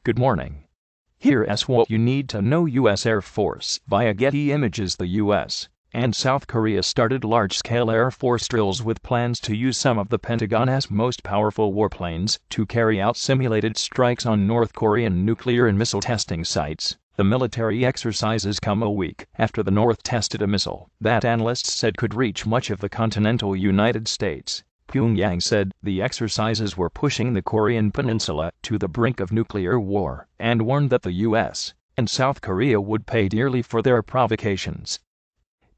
Good morning. Here's what you need to know. U.S. Air Force. Via Getty Images, the U.S. and South Korea started large-scale Air Force drills with plans to use some of the Pentagon's most powerful warplanes to carry out simulated strikes on North Korean nuclear and missile testing sites. The military exercises come a week after the North tested a missile that analysts said could reach much of the continental United States. Pyongyang said the exercises were pushing the Korean peninsula to the brink of nuclear war and warned that the U.S. and South Korea would pay dearly for their provocations.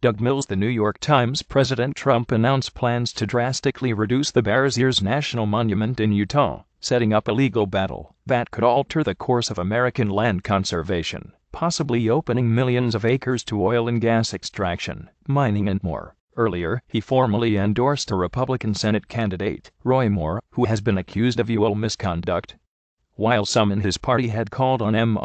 Doug Mills. The New York Times. President Trump announced plans to drastically reduce the Bears Ears National Monument in Utah, setting up a legal battle that could alter the course of American land conservation, possibly opening millions of acres to oil and gas extraction, mining and more. Earlier, he formally endorsed a Republican Senate candidate, Roy Moore, who has been accused of UL misconduct. While some in his party had called on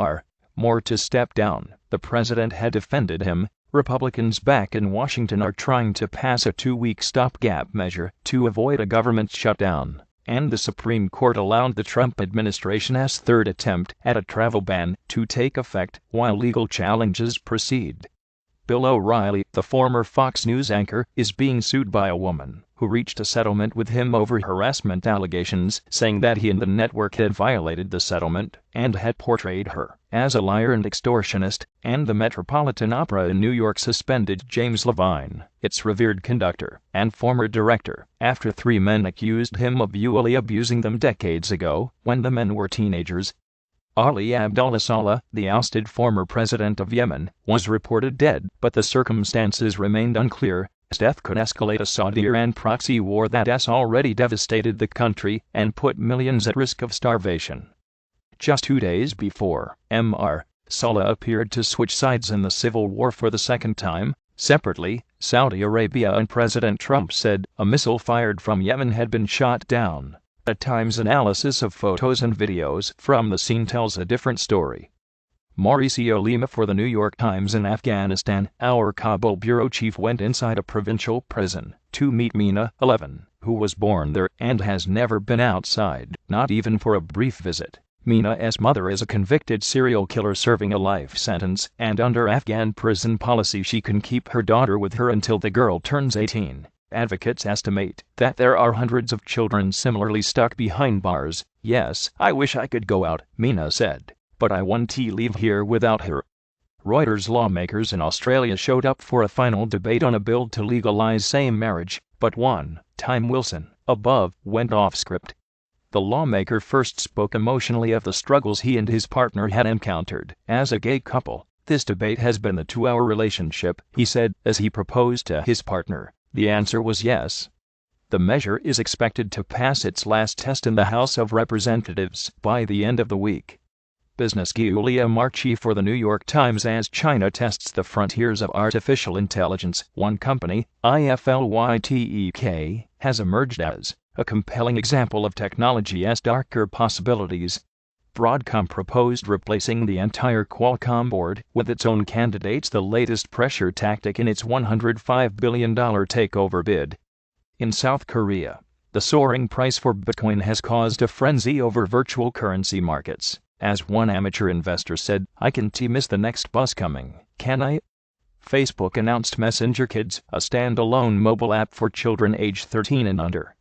Moore to step down, the president had defended him. Republicans back in Washington are trying to pass a 2-week stopgap measure to avoid a government shutdown, and the Supreme Court allowed the Trump administration's third attempt at a travel ban to take effect while legal challenges proceed. Bill O'Reilly, the former Fox News anchor, is being sued by a woman who reached a settlement with him over harassment allegations, saying that he and the network had violated the settlement and had portrayed her as a liar and extortionist, and the Metropolitan Opera in New York suspended James Levine, its revered conductor and former director, after 3 men accused him of violently abusing them decades ago when the men were teenagers. Ali Abdullah Saleh, the ousted former president of Yemen, was reported dead, but the circumstances remained unclear. His death could escalate a Saudi-Iran proxy war that has already devastated the country and put millions at risk of starvation. Just 2 days before, Saleh appeared to switch sides in the civil war for the second time. Separately, Saudi Arabia and President Trump said a missile fired from Yemen had been shot down. At times, analysis of photos and videos from the scene tells a different story. Mauricio Lima for the New York Times. In Afghanistan, our Kabul bureau chief went inside a provincial prison to meet Mina, 11, who was born there and has never been outside, not even for a brief visit. Mina's mother is a convicted serial killer serving a life sentence, and under Afghan prison policy she can keep her daughter with her until the girl turns 18. Advocates estimate that there are hundreds of children similarly stuck behind bars. Yes, I wish I could go out, Mina said, but I want to leave here without her. Reuters. Lawmakers in Australia showed up for a final debate on a bill to legalize same marriage, but one time Wilson, above, went off script. The lawmaker first spoke emotionally of the struggles he and his partner had encountered as a gay couple. This debate has been a 2-hour relationship, he said, as he proposed to his partner. The answer was yes. The measure is expected to pass its last test in the House of Representatives by the end of the week. Business. Giulia Marchi for the New York Times. As China tests the frontiers of artificial intelligence, one company, IFLYTEK, has emerged as a compelling example of technology's darker possibilities. Broadcom proposed replacing the entire Qualcomm board with its own candidates, the latest pressure tactic in its $105 billion takeover bid. In South Korea, the soaring price for Bitcoin has caused a frenzy over virtual currency markets. As one amateur investor said, "I can miss the next bus coming, can I?" Facebook announced Messenger Kids, a standalone mobile app for children aged 13 and under.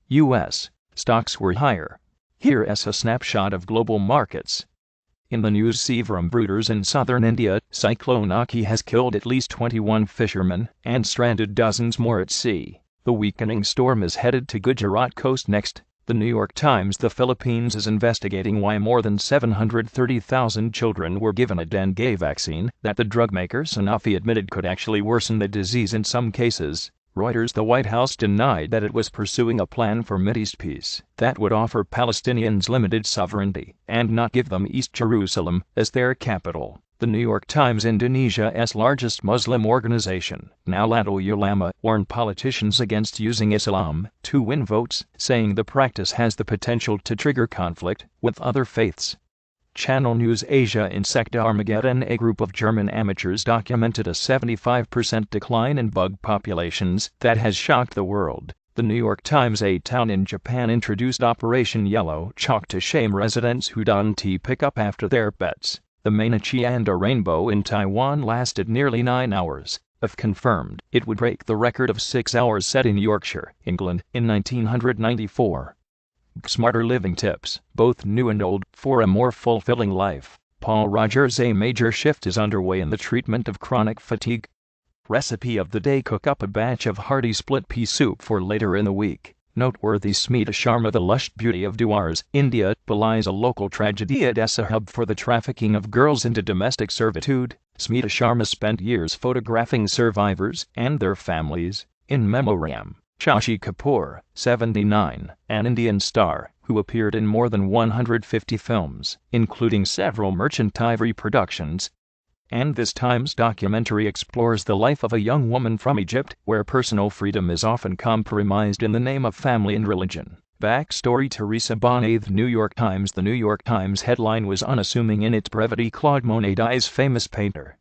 U.S. stocks were higher. Here's a snapshot of global markets. In the news, from Reuters. In southern India, Cyclone Aki has killed at least 21 fishermen and stranded dozens more at sea. The weakening storm is headed to Gujarat coast next. The New York Times. The Philippines is investigating why more than 730,000 children were given a dengue vaccine that the drug maker Sanofi admitted could actually worsen the disease in some cases. Reuters. The White House denied that it was pursuing a plan for Mideast peace that would offer Palestinians limited sovereignty and not give them East Jerusalem as their capital. The New York Times. Indonesia's largest Muslim organization, Nahdlatul Ulama, warned politicians against using Islam to win votes, saying the practice has the potential to trigger conflict with other faiths. Channel News Asia. Insect Armageddon. A group of German amateurs documented a 75% decline in bug populations that has shocked the world. The New York Times: a town in Japan introduced Operation Yellow Chalk to shame residents who donned tea pickup after their pets. The Mainichi and a rainbow in Taiwan lasted nearly 9 hours. If confirmed, it would break the record of 6 hours set in Yorkshire, England, in 1994. Smarter living tips, both new and old, for a more fulfilling life. Paul Rogers: a major shift is underway in the treatment of chronic fatigue. Recipe of the day: cook up a batch of hearty split pea soup for later in the week. Noteworthy: Smita Sharma, the lush beauty of Duars, India, belies a local tragedy at a hub for the trafficking of girls into domestic servitude. Smita Sharma spent years photographing survivors and their families. In memoriam, Shashi Kapoor, 79, an Indian star who appeared in more than 150 films, including several Merchant Ivory productions. And this Times documentary explores the life of a young woman from Egypt, where personal freedom is often compromised in the name of family and religion. Backstory: Teresa Bonet. The New York Times: the New York Times headline was unassuming in its brevity: Claude Monet dies, famous painter.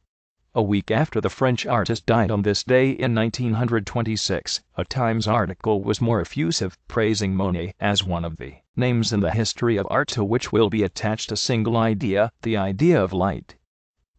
A week after the French artist died on this day in 1926, a Times article was more effusive, praising Monet as one of the names in the history of art to which will be attached a single idea: the idea of light.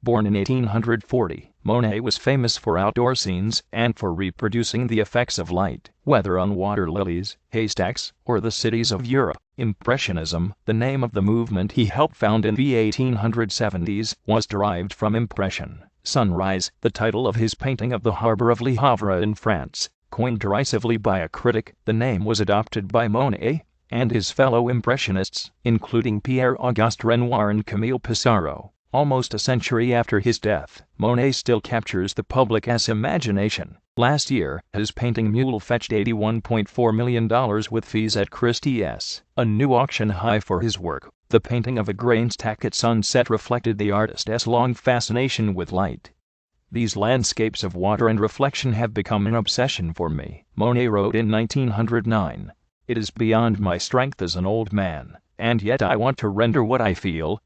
Born in 1840, Monet was famous for outdoor scenes and for reproducing the effects of light, whether on water lilies, haystacks, or the cities of Europe. Impressionism, the name of the movement he helped found in the 1870s, was derived from impression. Sunrise, the title of his painting of the harbor of Le Havre in France. Coined derisively by a critic, the name was adopted by Monet and his fellow impressionists, including Pierre-Auguste Renoir and Camille Pissarro. Almost a century after his death, Monet still captures the public's imagination. Last year, his painting Mule fetched $81.4 million with fees at Christie's, a new auction high for his work. The painting of a grain stack at sunset reflected the artist's long fascination with light. These landscapes of water and reflection have become an obsession for me, Monet wrote in 1909. It is beyond my strength as an old man, and yet I want to render what I feel.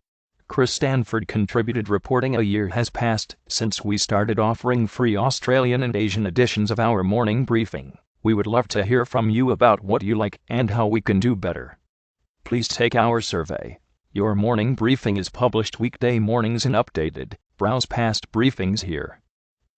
Chris Stanford contributed, reporting: a year has passed since we started offering free Australian and Asian editions of our morning briefing. We would love to hear from you about what you like and how we can do better. Please take our survey. Your morning briefing is published weekday mornings and updated. Browse past briefings here.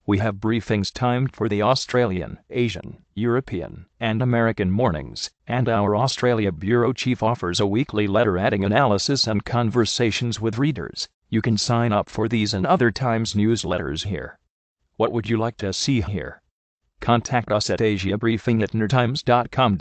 We have briefings timed for the Australian, Asian, European, and American mornings, and our Australia bureau chief offers a weekly letter adding analysis and conversations with readers. You can sign up for these and other Times newsletters here. What would you like to see here? Contact us at asiabriefing@newtimes.com.